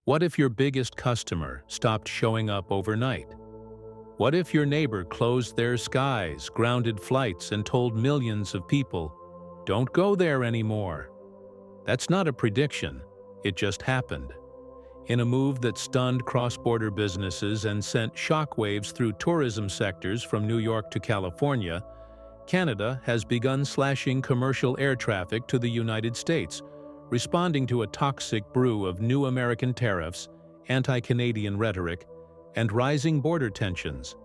What if your biggest customer stopped showing up overnight? What if your neighbor closed their skies, grounded flights, and told millions of people, "Don't go there anymore"? That's not a prediction, it just happened. In a move that stunned cross-border businesses and sent shockwaves through tourism sectors from New York to California, Canada has begun slashing commercial air traffic to the United States, responding to a toxic brew of new American tariffs, anti-Canadian rhetoric, and rising border tensions.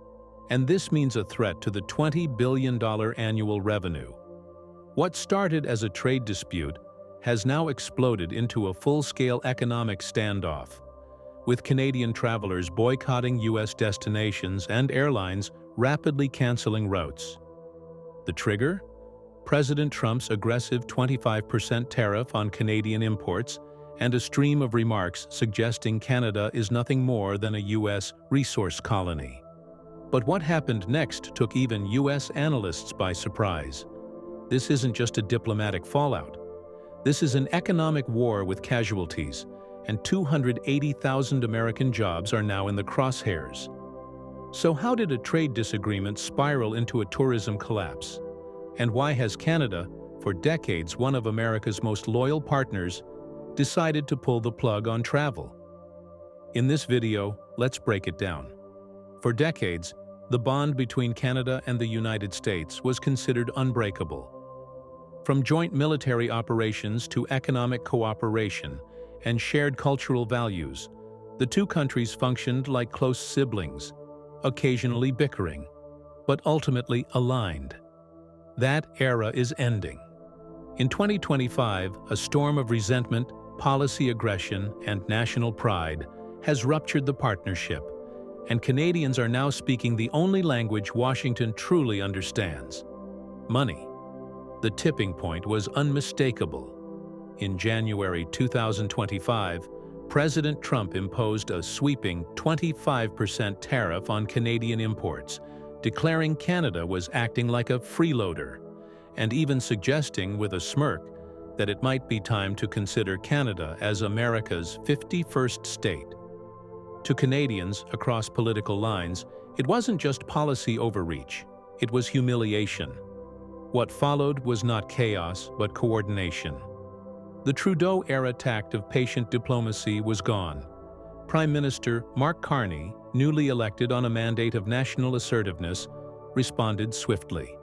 And this means a threat to the $20 billion annual revenue. What started as a trade dispute has now exploded into a full-scale economic standoff, with Canadian travelers boycotting U.S. destinations and airlines rapidly canceling routes. The trigger? President Trump's aggressive 25% tariff on Canadian imports and a stream of remarks suggesting Canada is nothing more than a U.S. resource colony. But what happened next took even U.S. analysts by surprise. This isn't just a diplomatic fallout. This is an economic war with casualties, and 280,000 American jobs are now in the crosshairs. So how did a trade disagreement spiral into a tourism collapse? And why has Canada, for decades one of America's most loyal partners, decided to pull the plug on travel? In this video, let's break it down. For decades, the bond between Canada and the United States was considered unbreakable. From joint military operations to economic cooperation and shared cultural values, the two countries functioned like close siblings, occasionally bickering, but ultimately aligned. That era is ending. In 2025, a storm of resentment, policy aggression, and national pride has ruptured the partnership, and Canadians are now speaking the only language Washington truly understands: money. The tipping point was unmistakable. In January 2025, President Trump imposed a sweeping 25% tariff on Canadian imports, declaring Canada was acting like a freeloader, and even suggesting with a smirk that it might be time to consider Canada as America's 51st state. To Canadians across political lines, it wasn't just policy overreach, it was humiliation. What followed was not chaos, but coordination. The Trudeau-era tact of patient diplomacy was gone. Prime Minister Mark Carney, newly elected on a mandate of national assertiveness, responded swiftly.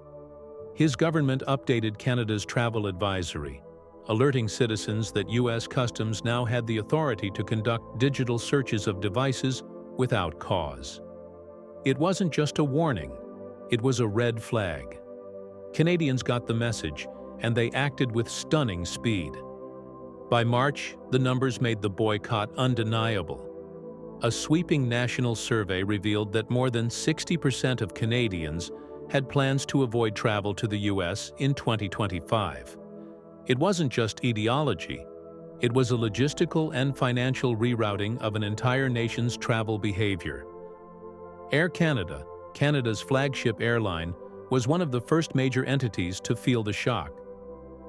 His government updated Canada's travel advisory, alerting citizens that U.S. Customs now had the authority to conduct digital searches of devices without cause. It wasn't just a warning, it was a red flag. Canadians got the message, and they acted with stunning speed. By March, the numbers made the boycott undeniable. A sweeping national survey revealed that more than 60% of Canadians had plans to avoid travel to the U.S. in 2025. It wasn't just ideology, it was a logistical and financial rerouting of an entire nation's travel behavior. Air Canada, Canada's flagship airline, was one of the first major entities to feel the shock.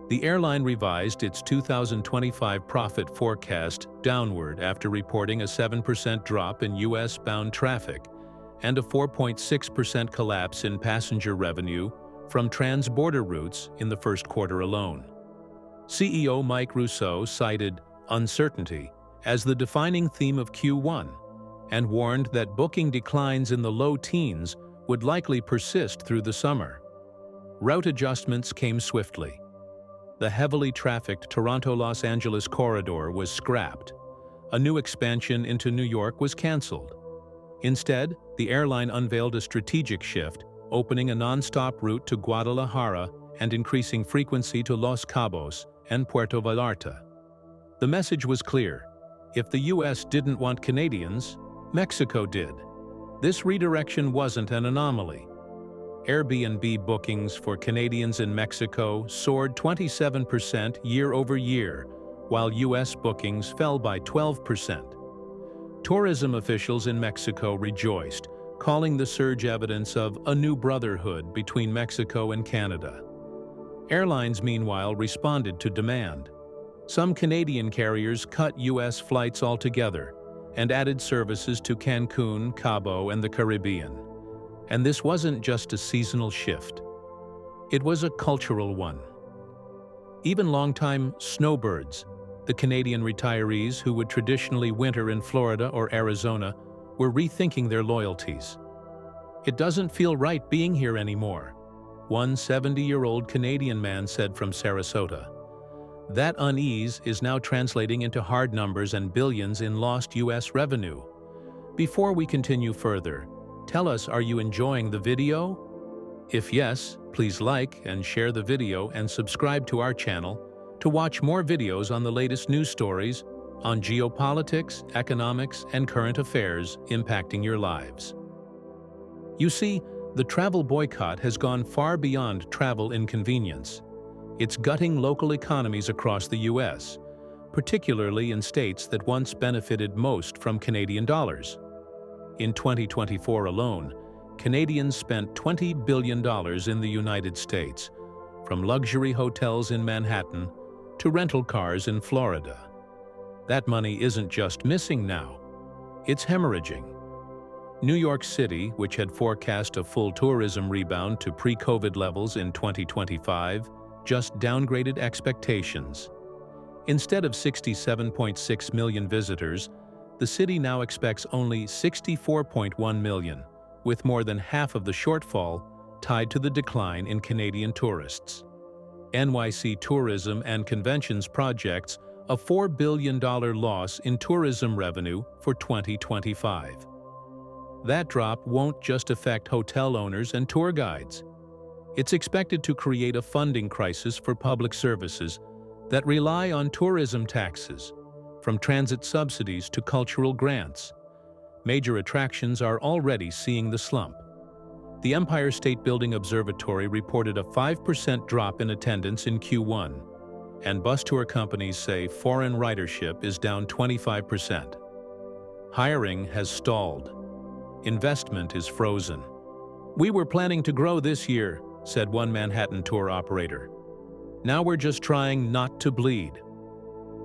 The airline revised its 2025 profit forecast downward after reporting a 7% drop in U.S.-bound traffic and a 4.6% collapse in passenger revenue from trans-border routes in the first quarter alone. CEO Mike Rousseau cited uncertainty as the defining theme of Q1 and warned that booking declines in the low teens would likely persist through the summer. Route adjustments came swiftly. The heavily trafficked Toronto-Los Angeles corridor was scrapped. A new expansion into New York was canceled. Instead, the airline unveiled a strategic shift, opening a non-stop route to Guadalajara and increasing frequency to Los Cabos and Puerto Vallarta. The message was clear: if the U.S. didn't want Canadians, Mexico did. This redirection wasn't an anomaly. Airbnb bookings for Canadians in Mexico soared 27% year-over-year, while U.S. bookings fell by 12%. Tourism officials in Mexico rejoiced, calling the surge evidence of a new brotherhood between Mexico and Canada. Airlines, meanwhile, responded to demand. Some Canadian carriers cut U.S. flights altogether and added services to Cancun, Cabo, and the Caribbean. And this wasn't just a seasonal shift. It was a cultural one. Even longtime snowbirds, the Canadian retirees who would traditionally winter in Florida or Arizona, were rethinking their loyalties. "It doesn't feel right being here anymore," one 70-year-old Canadian man said from Sarasota. That unease is now translating into hard numbers and billions in lost U.S. revenue. Before we continue further, tell us, are you enjoying the video? If yes, please like and share the video and subscribe to our channel to watch more videos on the latest news stories on geopolitics, economics, and current affairs impacting your lives. You see, the travel boycott has gone far beyond travel inconvenience. It's gutting local economies across the U.S., particularly in states that once benefited most from Canadian dollars. In 2024 alone, Canadians spent $20 billion in the United States, from luxury hotels in Manhattan to rental cars in Florida. That money isn't just missing now, it's hemorrhaging. New York City, which had forecast a full tourism rebound to pre-COVID levels in 2025, just downgraded expectations. Instead of 67.6 million visitors, the city now expects only 64.1 million, with more than half of the shortfall tied to the decline in Canadian tourists. NYC Tourism and Conventions projects a $4 billion loss in tourism revenue for 2025. That drop won't just affect hotel owners and tour guides. It's expected to create a funding crisis for public services that rely on tourism taxes, from transit subsidies to cultural grants. Major attractions are already seeing the slump. The Empire State Building Observatory reported a 5% drop in attendance in Q1, and bus tour companies say foreign ridership is down 25%. Hiring has stalled. Investment is frozen. "We were planning to grow this year," said one Manhattan tour operator. "Now we're just trying not to bleed."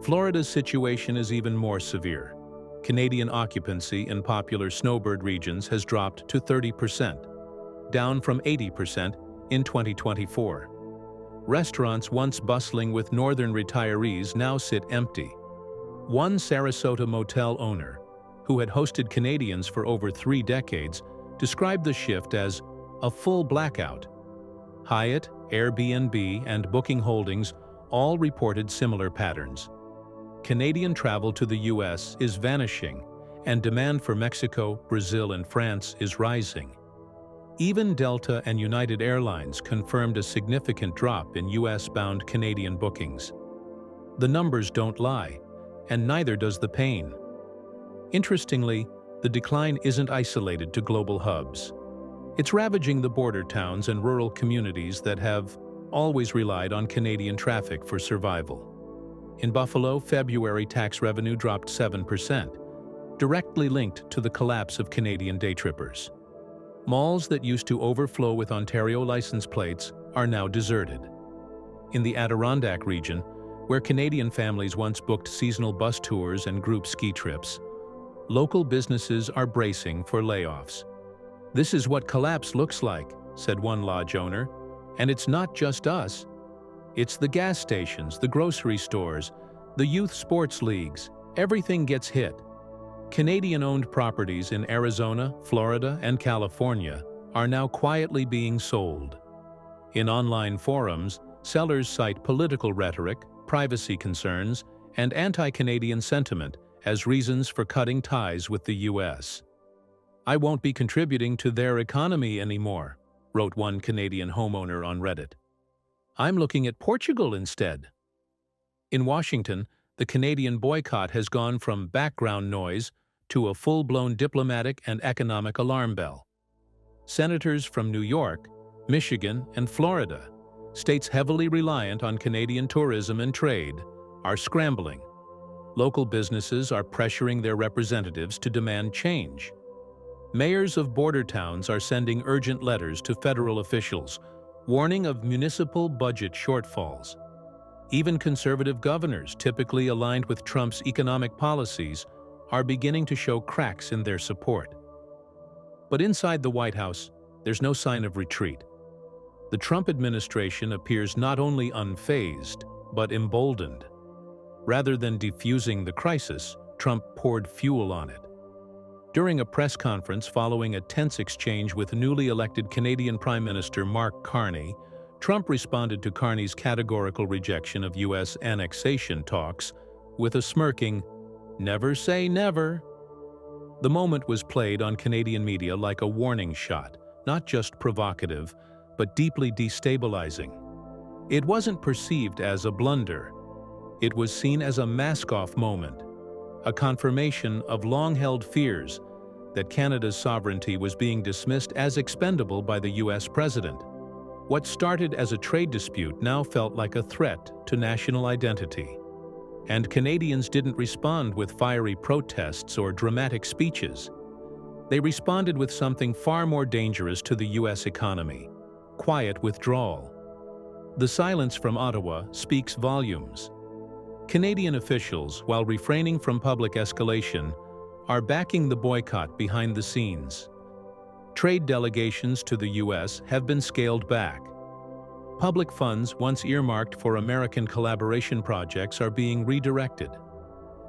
Florida's situation is even more severe. Canadian occupancy in popular snowbird regions has dropped to 30%, down from 80% in 2024. Restaurants once bustling with northern retirees now sit empty. One Sarasota motel owner, who had hosted Canadians for over 3 decades, described the shift as a full blackout. Hyatt, Airbnb, and Booking Holdings all reported similar patterns. Canadian travel to the U.S. is vanishing, and demand for Mexico, Brazil, and France is rising. Even Delta and United Airlines confirmed a significant drop in U.S.-bound Canadian bookings. The numbers don't lie, and neither does the pain. Interestingly, the decline isn't isolated to global hubs. It's ravaging the border towns and rural communities that have always relied on Canadian traffic for survival. In Buffalo, February tax revenue dropped 7%, directly linked to the collapse of Canadian daytrippers. Malls that used to overflow with Ontario license plates are now deserted. In the Adirondack region, where Canadian families once booked seasonal bus tours and group ski trips, local businesses are bracing for layoffs. "This is what collapse looks like," said one lodge owner. "And it's not just us. It's the gas stations, the grocery stores, the youth sports leagues. Everything gets hit." Canadian-owned properties in Arizona, Florida, and California are now quietly being sold. In online forums, sellers cite political rhetoric, privacy concerns, and anti-Canadian sentiment as reasons for cutting ties with the U.S. "I won't be contributing to their economy anymore," wrote one Canadian homeowner on Reddit. "I'm looking at Portugal instead." In Washington, the Canadian boycott has gone from background noise to a full-blown diplomatic and economic alarm bell. Senators from New York, Michigan, and Florida, states heavily reliant on Canadian tourism and trade, are scrambling. Local businesses are pressuring their representatives to demand change. Mayors of border towns are sending urgent letters to federal officials, warning of municipal budget shortfalls. Even conservative governors, typically aligned with Trump's economic policies, are beginning to show cracks in their support. But inside the White House, there's no sign of retreat. The Trump administration appears not only unfazed, but emboldened. Rather than defusing the crisis, Trump poured fuel on it. During a press conference following a tense exchange with newly elected Canadian Prime Minister Mark Carney, Trump responded to Carney's categorical rejection of U.S. annexation talks with a smirking, "Never say never." The moment was played on Canadian media like a warning shot, not just provocative, but deeply destabilizing. It wasn't perceived as a blunder. It was seen as a mask-off moment, a confirmation of long-held fears that Canada's sovereignty was being dismissed as expendable by the U.S. president. What started as a trade dispute now felt like a threat to national identity. And Canadians didn't respond with fiery protests or dramatic speeches. They responded with something far more dangerous to the U.S. economy: quiet withdrawal. The silence from Ottawa speaks volumes. Canadian officials, while refraining from public escalation, are backing the boycott behind the scenes. Trade delegations to the U.S. have been scaled back. Public funds once earmarked for American collaboration projects are being redirected.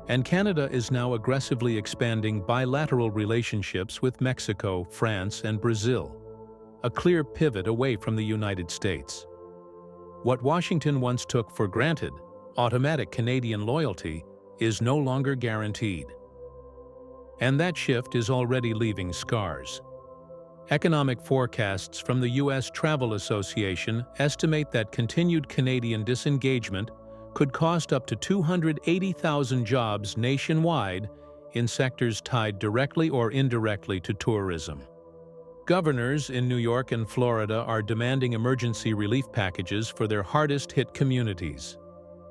And Canada is now aggressively expanding bilateral relationships with Mexico, France, and Brazil, a clear pivot away from the United States. What Washington once took for granted, automatic Canadian loyalty, is no longer guaranteed. And that shift is already leaving scars. Economic forecasts from the U.S. Travel Association estimate that continued Canadian disengagement could cost up to 280,000 jobs nationwide in sectors tied directly or indirectly to tourism. Governors in New York and Florida are demanding emergency relief packages for their hardest-hit communities.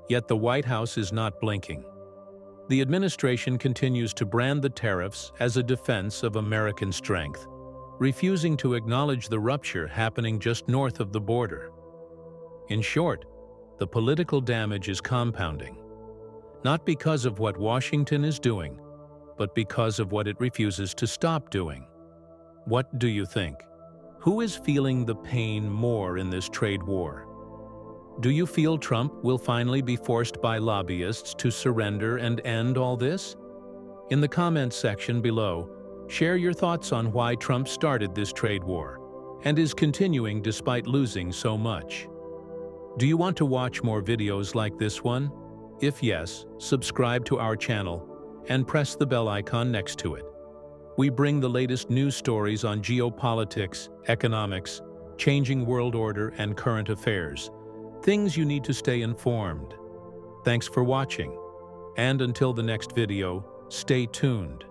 Yet the White House is not blinking. The administration continues to brand the tariffs as a defense of American strength, refusing to acknowledge the rupture happening just north of the border. In short, the political damage is compounding, not because of what Washington is doing, but because of what it refuses to stop doing. What do you think? Who is feeling the pain more in this trade war? Do you feel Trump will finally be forced by lobbyists to surrender and end all this? In the comments section below, share your thoughts on why Trump started this trade war and is continuing despite losing so much. Do you want to watch more videos like this one? If yes, subscribe to our channel and press the bell icon next to it. We bring the latest news stories on geopolitics, economics, changing world order, and current affairs. Things you need to stay informed. Thanks for watching, and until the next video, stay tuned.